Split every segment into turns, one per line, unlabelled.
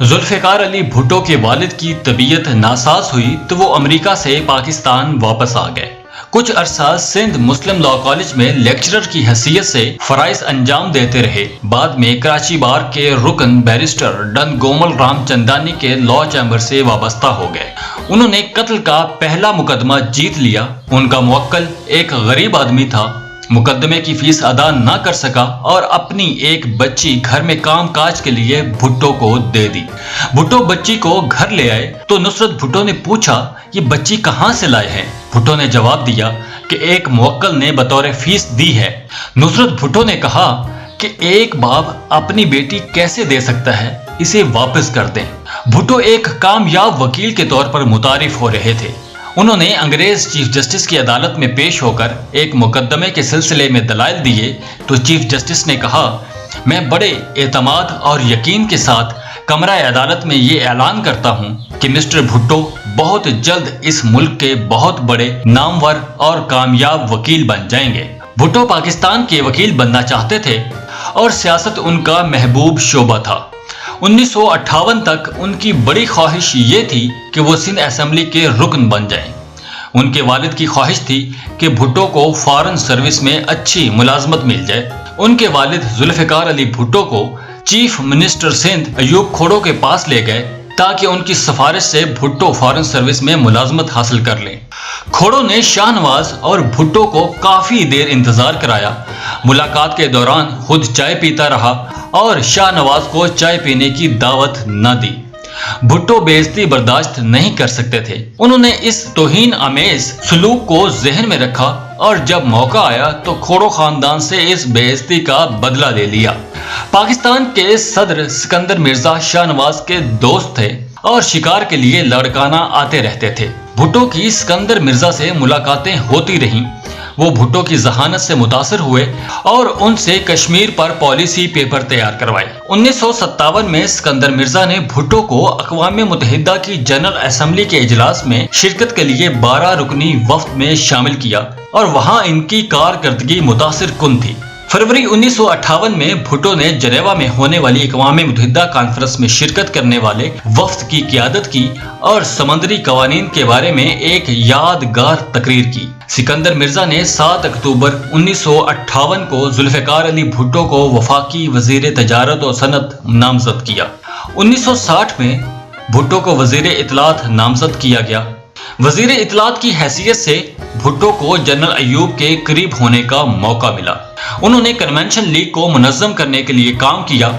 ذوالفقار علی بھٹو کے والد کی طبیعت ناساز ہوئی تو وہ امریکہ سے پاکستان واپس آ گئے۔ کچھ عرصہ سندھ مسلم لاء کالج میں لیکچرر کی حیثیت سے فرائض انجام دیتے رہے۔ بعد میں کراچی بار کے رکن بیرسٹر ڈن گومل رام چندانی کے لاء چیمبر سے وابستہ ہو گئے۔ انہوں نے قتل کا پہلا مقدمہ جیت لیا۔ ان کا موکل ایک غریب آدمی تھا، مقدمے کی فیس ادا نہ کر سکا اور اپنی ایک بچی گھر میں کام کاج کے لیے بھٹو کو دے دی۔ بھٹو بچی کو گھر لے آئے تو نصرت بھٹو نے پوچھا یہ بچی کہاں سے لائے ہیں؟ بھٹو نے جواب دیا کہ ایک موکل نے بطور فیس دی ہے۔ نصرت بھٹو نے کہا کہ ایک باپ اپنی بیٹی کیسے دے سکتا ہے، اسے واپس کر دیں۔ بھٹو ایک کامیاب وکیل کے طور پر متعارف ہو رہے تھے۔ انہوں نے انگریز چیف جسٹس کی عدالت میں پیش ہو کر ایک مقدمے کے سلسلے میں دلائل دیے تو چیف جسٹس نے کہا میں بڑے اعتماد اور یقین کے ساتھ کمرہ عدالت میں یہ اعلان کرتا ہوں کہ مسٹر بھٹو بہت جلد اس ملک کے بہت بڑے نامور اور کامیاب وکیل بن جائیں گے۔ بھٹو پاکستان کے وکیل بننا چاہتے تھے اور سیاست ان کا محبوب شعبہ تھا۔ 1958 تک ان کی بڑی خواہش یہ تھی کہ وہ سندھ اسمبلی کے رکن بن جائیں۔ ان کے والد کی خواہش تھی کہ بھٹو کو فارن سروس میں اچھی ملازمت مل جائے۔ ان کے والد ذوالفقار علی بھٹو کو چیف منسٹر سندھ ایوب کھوڑو کے پاس لے گئے تاکہ ان کی سفارش سے بھٹو فارن سروس میں ملازمت حاصل کر لیں۔ کھوڑو نے شاہ نواز اور بھٹو کو کافی دیر انتظار کرایا۔ ملاقات کے دوران خود چائے پیتا رہا اور شاہ نواز کو چائے پینے کی دعوت نہ دی۔ بھٹو بے عزتی برداشت نہیں کر سکتے تھے۔ انہوں نے اس توہین آمیز سلوک کو ذہن میں رکھا اور جب موقع آیا تو کھوڑو خاندان سے اس بے عزتی کا بدلہ لے لیا۔ پاکستان کے صدر سکندر مرزا شاہ نواز کے دوست تھے اور شکار کے لیے لڑکانہ آتے رہتے تھے۔ بھٹو کی سکندر مرزا سے ملاقاتیں ہوتی رہیں۔ وہ بھٹو کی ذہانت سے متاثر ہوئے اور ان سے کشمیر پر پالیسی پیپر تیار کروائے۔ 1957 میں سکندر مرزا نے بھٹو کو اقوام متحدہ کی جنرل اسمبلی کے اجلاس میں شرکت کے لیے 12 رکنی وفد میں شامل کیا اور وہاں ان کی کارکردگی متاثر کن تھی۔ فروری 1958 میں بھٹو نے جنیوا میں ہونے والی اقوام متحدہ کانفرنس میں شرکت کرنے والے وفد کی قیادت کی اور سمندری قوانین کے بارے میں ایک یادگار تقریر کی۔ سکندر مرزا نے 7 اکتوبر 1958 کو ذوالفقار علی بھٹو کو وفاقی وزیر تجارت و صنعت نامزد کیا۔ 1960 میں بھٹو کو وزیر اطلاعات نامزد کیا گیا۔ وزیر اطلاعات کی حیثیت سے بھٹو کو جنرل ایوب کے قریب ہونے کا موقع ملا۔ انہوں نے کنونشن لیگ کو منظم کرنے کے لیے کام کیا۔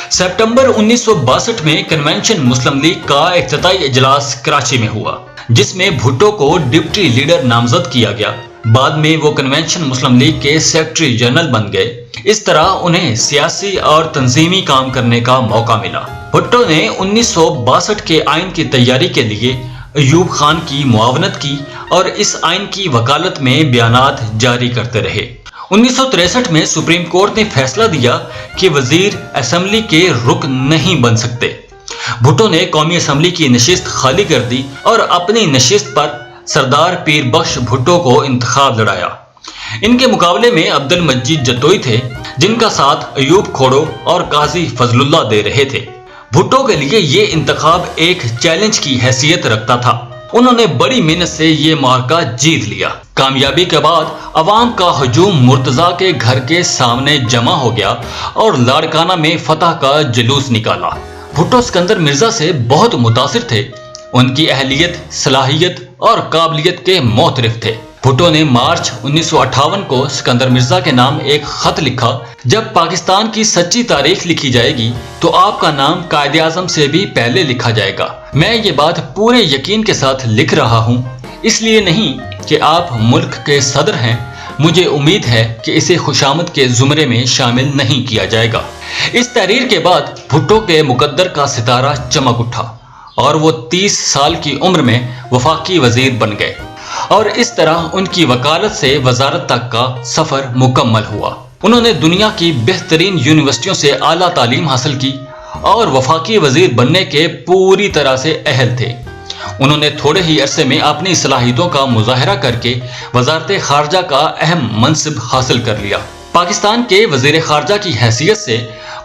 سپتمبر 1962 میں کنونشن مسلم لیگ کا افتتاحی اجلاس کراچی میں ہوا جس میں بھٹو کو ڈپٹی لیڈر نامزد کیا گیا۔ بعد میں وہ کنونشن مسلم لیگ کے سیکرٹری جنرل بن گئے۔ اس طرح انہیں سیاسی اور تنظیمی کام کرنے کا موقع ملا۔ بھٹو نے 1962 کے آئین کی تیاری کے لیے ایوب خان کی معاونت کی اور اس آئین کی وکالت میں بیانات جاری کرتے رہے۔ 1963 میں سپریم کورٹ نے فیصلہ دیا کہ وزیر اسمبلی کے رکن نہیں بن سکتے۔ بھٹو نے قومی اسمبلی کی نشست خالی کر دی اور اپنی نشست پر سردار پیر بخش بھٹو کو انتخاب لڑایا۔ ان کے مقابلے میں عبد المجید جتوئی تھے جن کا ساتھ ایوب کھوڑو اور قاضی فضل اللہ دے رہے تھے۔ بھٹو کے لیے یہ انتخاب ایک چیلنج کی حیثیت رکھتا تھا۔ انہوں نے بڑی محنت سے یہ معرکہ جیت لیا۔ کامیابی کے بعد عوام کا ہجوم مرتضیٰ کے گھر کے سامنے جمع ہو گیا اور لاڑکانہ میں فتح کا جلوس نکالا۔ بھٹو سکندر مرزا سے بہت متاثر تھے۔ ان کی اہلیت، صلاحیت اور قابلیت کے معترف تھے۔ بھٹو نے مارچ 1958 کو سکندر مرزا کے نام ایک خط لکھا، جب پاکستان کی سچی تاریخ لکھی جائے گی تو آپ کا نام قائد اعظم سے بھی پہلے لکھا جائے گا۔ میں یہ بات پورے یقین کے ساتھ لکھ رہا ہوں، اس لیے نہیں کہ آپ ملک کے صدر ہیں، مجھے امید ہے کہ اسے خوشامد کے زمرے میں شامل نہیں کیا جائے گا۔ اس تحریر کے بعد بھٹو کے مقدر کا ستارہ چمک اٹھا اور وہ 30 سال کی عمر میں وفاقی وزیر بن گئے اور اس طرح ان کی وکالت سے وزارت تک کا سفر مکمل ہوا۔ انہوں نے دنیا کی بہترین یونیورسٹیوں سے اعلیٰ تعلیم حاصل کی اور وفاقی وزیر بننے کے پوری طرح سے اہل تھے۔ انہوں نے تھوڑے ہی عرصے میں اپنی صلاحیتوں کا مظاہرہ کر کے وزارت خارجہ کا اہم منصب حاصل کر لیا۔ پاکستان کے وزیر خارجہ کی حیثیت سے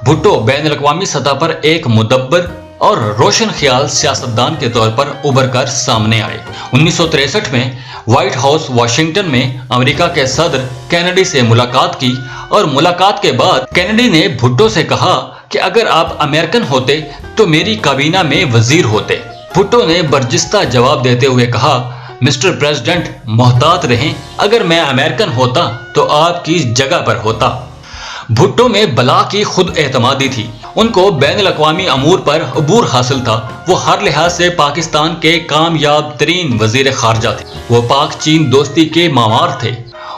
بھٹو بین الاقوامی سطح پر ایک مدبر، اور روشن خیال سیاستدان کے طور پر ابھر کر سامنے آئے۔ 1963 میں وائٹ ہاؤس واشنگٹن میں امریکہ کے صدر کینیڈی سے ملاقات کی اور ملاقات کے بعد کینیڈی نے بھٹو سے کہا کہ اگر آپ امریکن ہوتے تو میری کابینہ میں وزیر ہوتے۔ بھٹو نے برجستہ جواب دیتے ہوئے کہا، مسٹر پریزیڈنٹ محتاط رہیں، اگر میں امریکن ہوتا تو آپ کی جگہ پر ہوتا۔ بھٹو میں بلا کی خود اعتمادی تھی، ان کو بین الاقوامی امور پر عبور حاصل تھا، وہ ہر لحاظ سے پاکستان کے کامیاب ترین وزیر خارجہ تھے، وہ پاک چین دوستی کے معمار تھے۔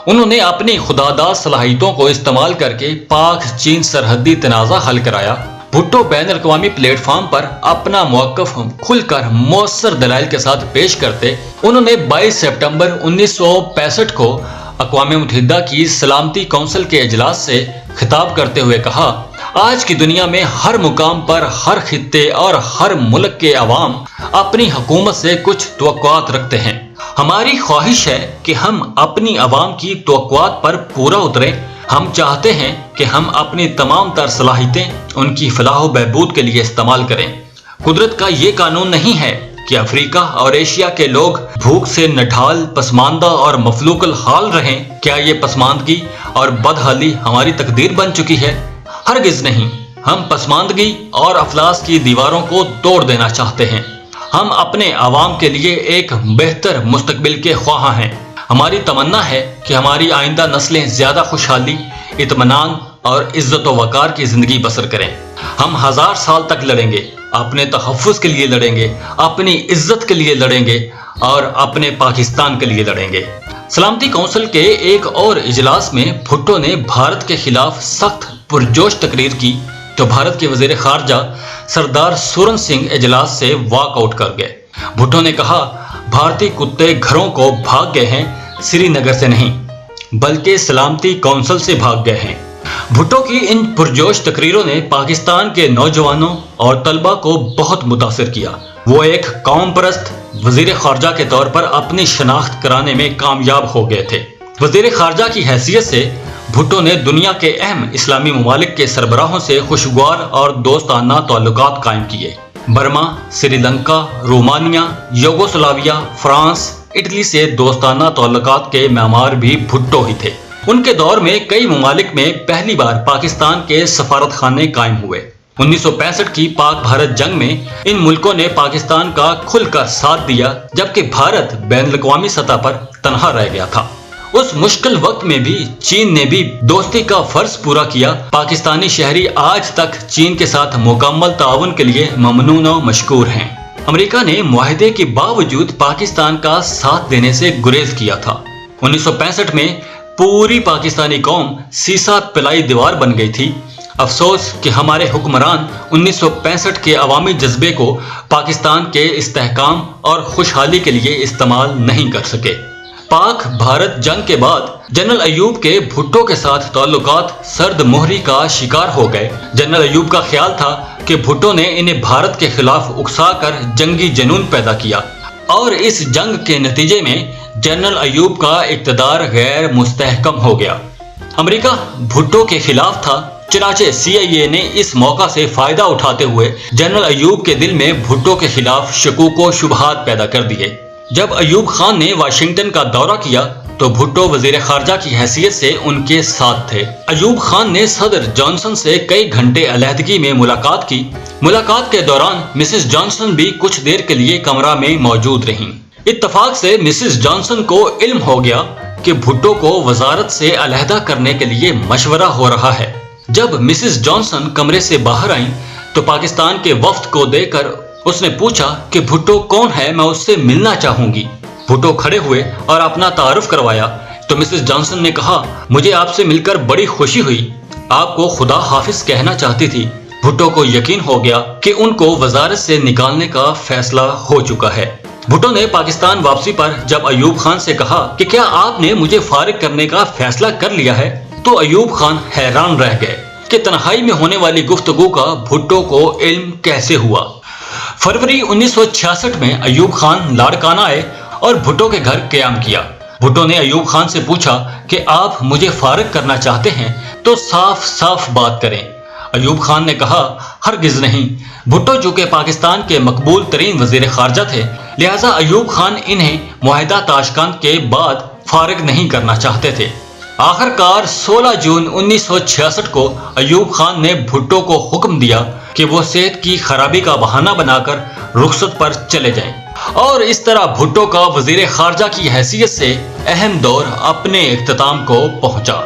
انہوں نے اپنی خداداد صلاحیتوں کو استعمال کر کے پاک چین سرحدی تنازع حل کرایا۔ بھٹو بین الاقوامی پلیٹ فارم پر اپنا موقف کھل کر مؤثر دلائل کے ساتھ پیش کرتے۔ انہوں نے 22 سپٹمبر 1965 کو اقوام متحدہ کی سلامتی کونسل کے اجلاس سے خطاب کرتے ہوئے کہا، آج کی دنیا میں ہر مقام پر ہر خطے اور ہر ملک کے عوام اپنی حکومت سے کچھ توقعات رکھتے ہیں۔ ہماری خواہش ہے کہ ہم اپنی عوام کی توقعات پر پورا اتریں۔ ہم چاہتے ہیں کہ ہم اپنی تمام تر صلاحیتیں ان کی فلاح و بہبود کے لیے استعمال کریں۔ قدرت کا یہ قانون نہیں ہے کہ افریقہ اور ایشیا کے لوگ بھوک سے نڈھال، پسماندہ اور مفلوق الحال رہیں۔ کیا یہ پسماندگی اور بدحالی ہماری تقدیر بن چکی ہے؟ ہرگز نہیں۔ ہم پسماندگی اور افلاس کی دیواروں کو توڑ دینا چاہتے ہیں۔ ہم اپنے عوام کے لیے ایک بہتر مستقبل کے خواہاں ہیں۔ ہماری تمنا ہے کہ ہماری آئندہ نسلیں زیادہ خوشحالی، اطمینان اور عزت و وقار کی زندگی بسر کریں۔ ہم 1000 سال تک لڑیں گے، اپنے تحفظ کے لیے لڑیں گے، اپنی عزت کے لیے لڑیں گے اور اپنے پاکستان کے لیے لڑیں گے۔ سلامتی کونسل کے ایک اور اجلاس میں بھٹو نے بھارت کے خلاف سخت پرجوش تقریر کی تو بھارت کے وزیر خارجہ سردار سورن سنگھ اجلاس سے واک آؤٹ کر گئے۔ بھٹو نے کہا، بھارتی کتے گھروں کو بھاگ گئے ہیں، سری نگر سے نہیں بلکہ سلامتی کونسل سے بھاگ گئے ہیں۔ بھٹو کی ان پرجوش تقریروں نے پاکستان کے نوجوانوں اور طلبہ کو بہت متاثر کیا۔ وہ ایک قوم پرست وزیر خارجہ کے طور پر اپنی شناخت کرانے میں کامیاب ہو گئے تھے۔ وزیر خارجہ کی حیثیت سے بھٹو نے دنیا کے اہم اسلامی ممالک کے سربراہوں سے خوشگوار اور دوستانہ تعلقات قائم کیے۔ Burma, Sri Lanka, Romania, Yugoslavia, France, Italy سے دوستانہ تعلقات کے معمار بھی بھٹو ہی تھے۔ ان کے دور میں کئی ممالک میں پہلی بار پاکستان کے سفارت خانے قائم ہوئے۔ 1965 کی پاک بھارت جنگ میں ان ملکوں نے پاکستان کا کھل کر ساتھ دیا، جبکہ بھارت بین الاقوامی سطح پر تنہا رہ گیا تھا۔ اس مشکل وقت میں بھی چین نے بھی دوستی کا فرض پورا کیا۔ پاکستانی شہری آج تک چین کے ساتھ مکمل تعاون کے لیے ممنون و مشکور ہیں۔ امریکہ نے معاہدے کے باوجود پاکستان کا ساتھ دینے سے گریز کیا تھا۔ 1965 میں پوری پاکستانی قوم سیسا پلائی دیوار بن گئی تھی۔ افسوس کہ ہمارے حکمران 1965 کے عوامی جذبے کو پاکستان کے استحکام اور خوشحالی کے لیے استعمال نہیں کر سکے۔ پاک بھارت جنگ کے بعد جنرل ایوب کے بھٹو کے ساتھ تعلقات سرد مہری کا شکار ہو گئے۔ جنرل ایوب کا خیال تھا کہ بھٹو نے انہیں بھارت کے خلاف اکسا کر جنگی جنون پیدا کیا اور اس جنگ کے نتیجے میں جنرل ایوب کا اقتدار غیر مستحکم ہو گیا۔ امریکہ بھٹو کے خلاف تھا، چنانچہ CIA نے اس موقع سے فائدہ اٹھاتے ہوئے جنرل ایوب کے دل میں بھٹو کے خلاف شکوک و شبہات پیدا کر دیے۔ جب ایوب خان نے واشنگٹن کا دورہ کیا تو بھٹو وزیر خارجہ کی حیثیت سے ان کے ساتھ تھے۔ ایوب خان نے صدر جانسن سے کئی گھنٹے علیحدگی میں ملاقات کی۔ ملاقات کے دوران مسز جانسن بھی کچھ دیر کے لیے کمرہ میں موجود رہیں۔ اتفاق سے مسز جانسن کو علم ہو گیا کہ بھٹو کو وزارت سے علیحدہ کرنے کے لیے مشورہ ہو رہا ہے۔ جب مسز جانسن کمرے سے باہر آئیں تو پاکستان کے وفد کو دیکھ کر اس نے پوچھا کہ بھٹو کون ہے، میں اس سے ملنا چاہوں گی۔ بھٹو کھڑے ہوئے اور اپنا تعارف کروایا تو مسز جانسن نے کہا، مجھے آپ سے مل کر بڑی خوشی ہوئی، آپ کو خدا حافظ کہنا چاہتی تھی۔ بھٹو کو یقین ہو گیا کہ ان کو وزارت سے نکالنے کا فیصلہ ہو چکا ہے۔ بھٹو نے پاکستان واپسی پر جب ایوب خان سے کہا کہ کیا آپ نے مجھے فارغ کرنے کا فیصلہ کر لیا ہے، تو ایوب خان حیران رہ گئے کہ تنہائی میں ہونے والی گفتگو کا بھٹو کو علم کیسے ہوا۔ فروری 1966 میں ایوب خان لاڑکانہ آئے اور بھٹو کے گھر قیام کیا۔ بھٹو نے ایوب خان سے پوچھا کہ آپ مجھے فارغ کرنا چاہتے ہیں تو صاف صاف بات کریں۔ ایوب خان نے کہا ہرگز نہیں۔ بھٹو چونکہ پاکستان کے مقبول ترین وزیر خارجہ تھے، لہٰذا ایوب خان انہیں معاہدہ تاشکند کے بعد فارغ نہیں کرنا چاہتے تھے۔ آخر کار 16 جون 1966 کو ایوب خان نے بھٹو کو حکم دیا کہ وہ صحت کی خرابی کا بہانہ بنا کر رخصت پر چلے جائیں، اور اس طرح بھٹو کا وزیر خارجہ کی حیثیت سے اہم دور اپنے اختتام کو پہنچا۔